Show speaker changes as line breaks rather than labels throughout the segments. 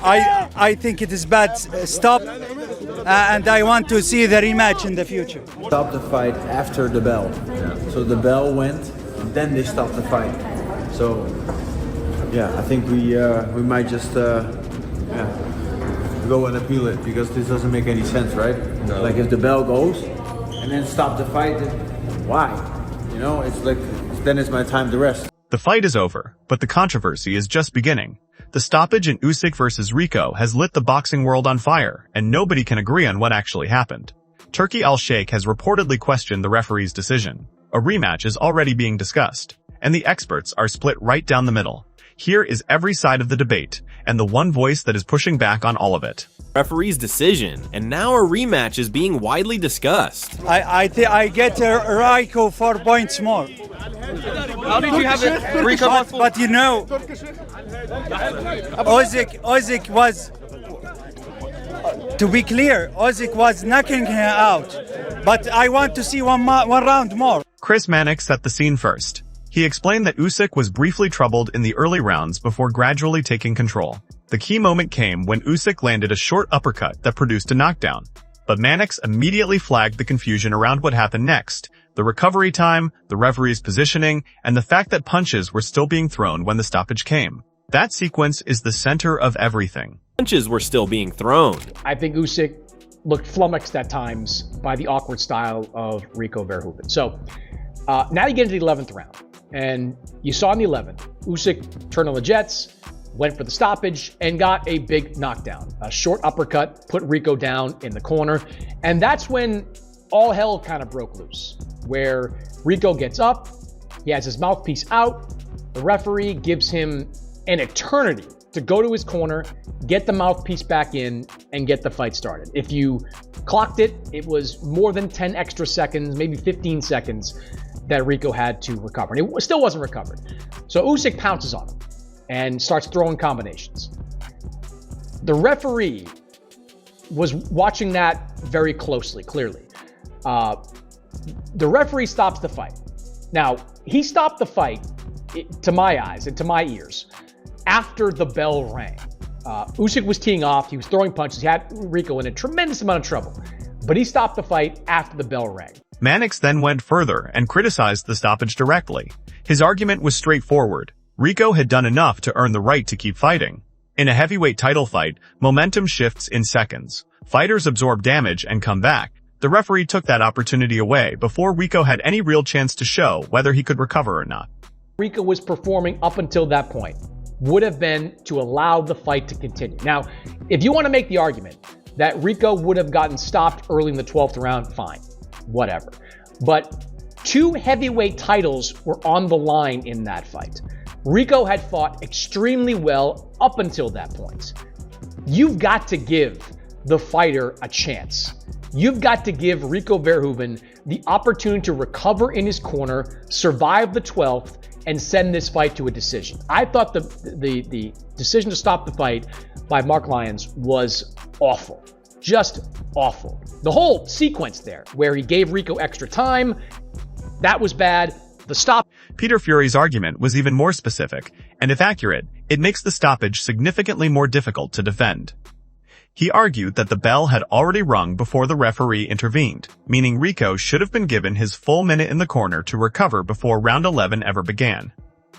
I think it is bad stop, and I want to see the rematch in the future.
Stop the fight after the bell. So the bell went, then they stopped the fight. So yeah, I think we might just go and appeal it, because this doesn't make any sense, right? No. Like if the bell goes and then stop the fight, why? You know, it's like, then it's my time to rest.
The fight is over, but the controversy is just beginning. The stoppage in Usyk versus Rico has lit the boxing world on fire, and nobody can agree on what actually happened. Turki Alalsheikh has reportedly questioned the referee's decision. A rematch is already being discussed, and the experts are split right down the middle. Here is every side of the debate, and the one voice that is pushing back on all of it.
Referee's decision, and now a rematch is being widely discussed.
I get Rico 4 points more.
How did you have it? Rico,
but you know, Usyk was, to be clear, Usyk was knocking him out. But I want to see one round more.
Chris Mannix set the scene first. He explained that Usyk was briefly troubled in the early rounds before gradually taking control. The key moment came when Usyk landed a short uppercut that produced a knockdown. But Mannix immediately flagged the confusion around what happened next: the recovery time, the referee's positioning, and the fact that punches were still being thrown when the stoppage came. That sequence is the center of everything.
Punches were still being thrown.
I think Usyk looked flummoxed at times by the awkward style of Rico Verhoeven. So now you get into the 11th round. And you saw in the 11th, Usyk turned on the jets, went for the stoppage, and got a big knockdown. A short uppercut put Rico down in the corner. And that's when all hell kind of broke loose, where Rico gets up, he has his mouthpiece out, the referee gives him an eternity to go to his corner, get the mouthpiece back in, and get the fight started. If you clocked it, it was more than 10 extra seconds, maybe 15 seconds, that Rico had to recover. And it still wasn't recovered. So Usyk pounces on him and starts throwing combinations. The referee was watching that very closely, clearly. The referee stops the fight. Now, he stopped the fight, to my eyes and to my ears, after the bell rang. Usyk was teeing off. He was throwing punches. He had Rico in a tremendous amount of trouble. But he stopped the fight after the bell rang.
Mannix then went further and criticized the stoppage directly. His argument was straightforward. Rico had done enough to earn the right to keep fighting. In a heavyweight title fight, momentum shifts in seconds. Fighters absorb damage and come back. The referee took that opportunity away before Rico had any real chance to show whether he could recover or not.
Rico was performing up until that point would have been to allow the fight to continue. Now, if you want to make the argument that Rico would have gotten stopped early in the 12th round, fine, whatever. But 2 heavyweight titles were on the line in that fight. Rico had fought extremely well up until that point. You've got to give the fighter a chance. You've got to give Rico Verhoeven the opportunity to recover in his corner, survive the 12th, and send this fight to a decision. I thought the decision to stop the fight by Mark Lyons was awful. Just awful. The whole sequence there, where he gave Rico extra time, that was bad. The stop.
Peter Fury's argument was even more specific, and if accurate, it makes the stoppage significantly more difficult to defend. He argued that the bell had already rung before the referee intervened, meaning Rico should have been given his full minute in the corner to recover before round 11 ever began.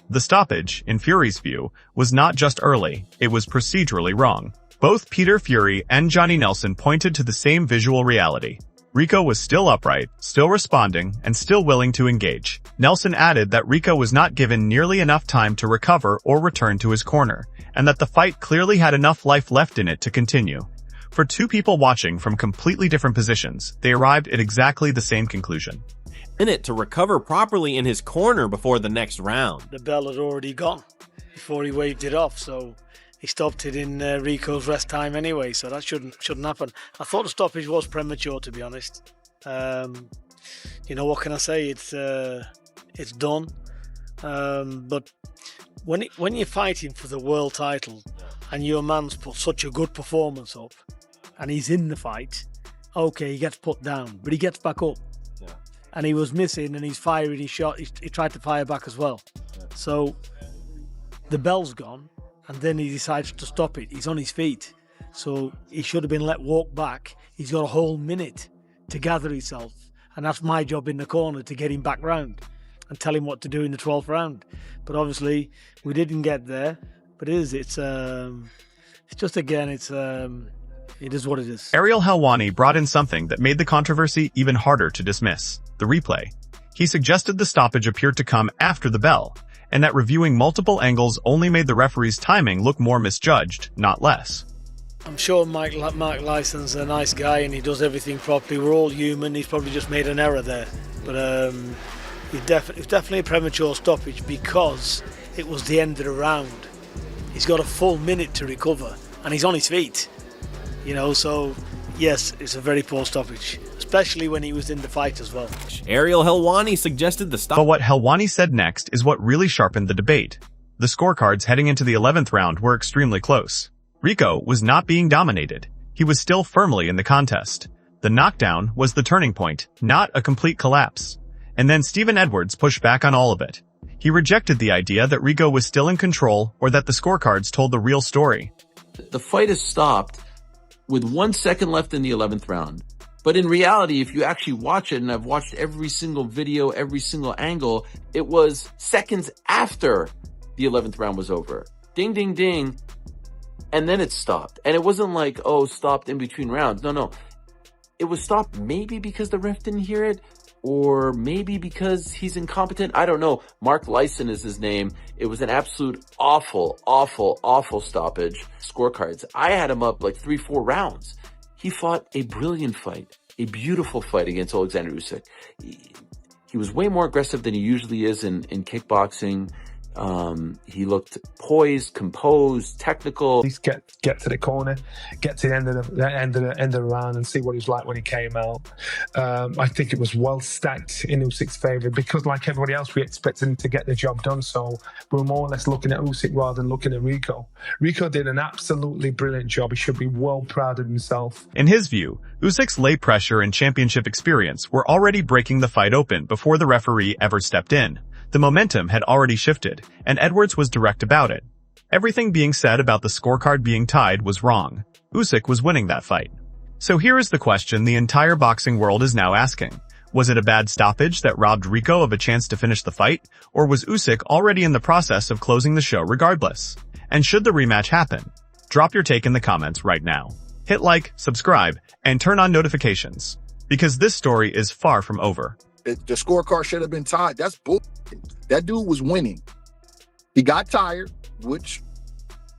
The stoppage, in Fury's view, was not just early, it was procedurally wrong. Both Peter Fury and Johnny Nelson pointed to the same visual reality. Rico was still upright, still responding, and still willing to engage. Nelson added that Rico was not given nearly enough time to recover or return to his corner, and that the fight clearly had enough life left in it to continue. For 2 people watching from completely different positions, they arrived at exactly the same conclusion.
In it to recover properly in his corner before the next round.
The bell had already gone before he waved it off, so he stopped it in Rico's rest time anyway, so that shouldn't happen. I thought the stoppage was premature, to be honest. You know, what can I say? It's done. But when you're fighting for the world title and your man's put such a good performance up and he's in the fight, okay, he gets put down, but he gets back up. Yeah. And he was missing and he's firing his shot. He tried to fire back as well. Yeah. So the bell's gone. and then he decides to stop it. He's on his feet, so he should have been let walk back. He's got a whole minute to gather himself, and that's my job in the corner, to get him back round and tell him what to do in the 12th round. But obviously we didn't get there. But it is what it is.
Ariel Helwani brought in something that made the controversy even harder to dismiss: the replay. He suggested the stoppage appeared to come after the bell, and that reviewing multiple angles only made the referee's timing look more misjudged, not less.
I'm sure Mark Lyson's a nice guy and he does everything properly. We're all human. He's probably just made an error there. But it's definitely a premature stoppage because it was the end of the round. He's got a full minute to recover and he's on his feet. So yes, it's a very poor stoppage, especially when he was in the fight as well.
Ariel Helwani suggested the stop.
But what Helwani said next is what really sharpened the debate. The scorecards heading into the 11th round were extremely close. Rico was not being dominated. He was still firmly in the contest. The knockdown was the turning point, not a complete collapse. And then Stephen Edwards pushed back on all of it. He rejected the idea that Rico was still in control or that the scorecards told the real story.
The fight is stopped with 1 second left in the 11th round. But in reality, if you actually watch it, and I've watched every single video, every single angle, it was seconds after the 11th round was over. Ding, ding, ding. And then it stopped. And it wasn't like, oh, stopped in between rounds. No. It was stopped maybe because the ref didn't hear it, or maybe because he's incompetent. I don't know. Mark Lyson is his name. It was an absolute awful stoppage. Scorecards. I had him up like 3-4 rounds. He fought a brilliant fight, a beautiful fight against Oleksandr Usyk. He was way more aggressive than he usually is in kickboxing. He looked poised, composed, technical.
At least get to the corner, get to the end of the round, and see what he was like when he came out. I think it was well stacked in Usyk's favour because, like everybody else, we expected him to get the job done. So we're more or less looking at Usyk rather than looking at Rico. Rico did an absolutely brilliant job. He should be well proud of himself.
In his view, Usyk's late pressure and championship experience were already breaking the fight open before the referee ever stepped in. The momentum had already shifted, and Edwards was direct about it. Everything being said about the scorecard being tied was wrong. Usyk was winning that fight. So here is the question the entire boxing world is now asking. Was it a bad stoppage that robbed Rico of a chance to finish the fight, or was Usyk already in the process of closing the show regardless? And should the rematch happen? Drop your take in the comments right now. Hit like, subscribe, and turn on notifications, because this story is far from over.
The scorecard should have been tied. That's bull. That dude was winning. He got tired, which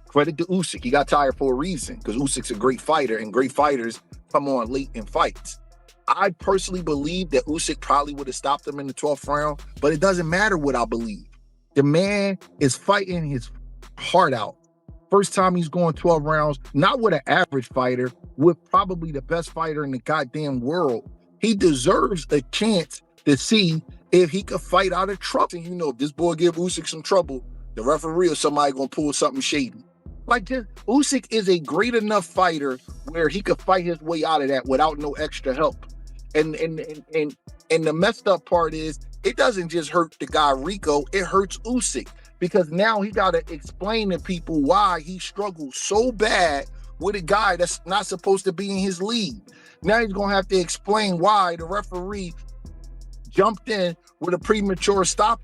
credit to Usyk. He got tired for a reason because Usyk's a great fighter and great fighters come on late in fights. I personally believe that Usyk probably would have stopped him in the 12th round, but it doesn't matter what I believe. The man is fighting his heart out. First time he's going 12 rounds, not with an average fighter, with probably the best fighter in the goddamn world. He deserves a chance to see if he could fight out of trouble. And if this boy give Usyk some trouble, the referee or somebody gonna pull something shady. Like this, Usyk is a great enough fighter where he could fight his way out of that without no extra help. And the messed up part is it doesn't just hurt the guy Rico, it hurts Usyk because now he gotta explain to people why he struggled so bad with a guy that's not supposed to be in his league. Now he's gonna have to explain why the referee jumped in with a premature stop.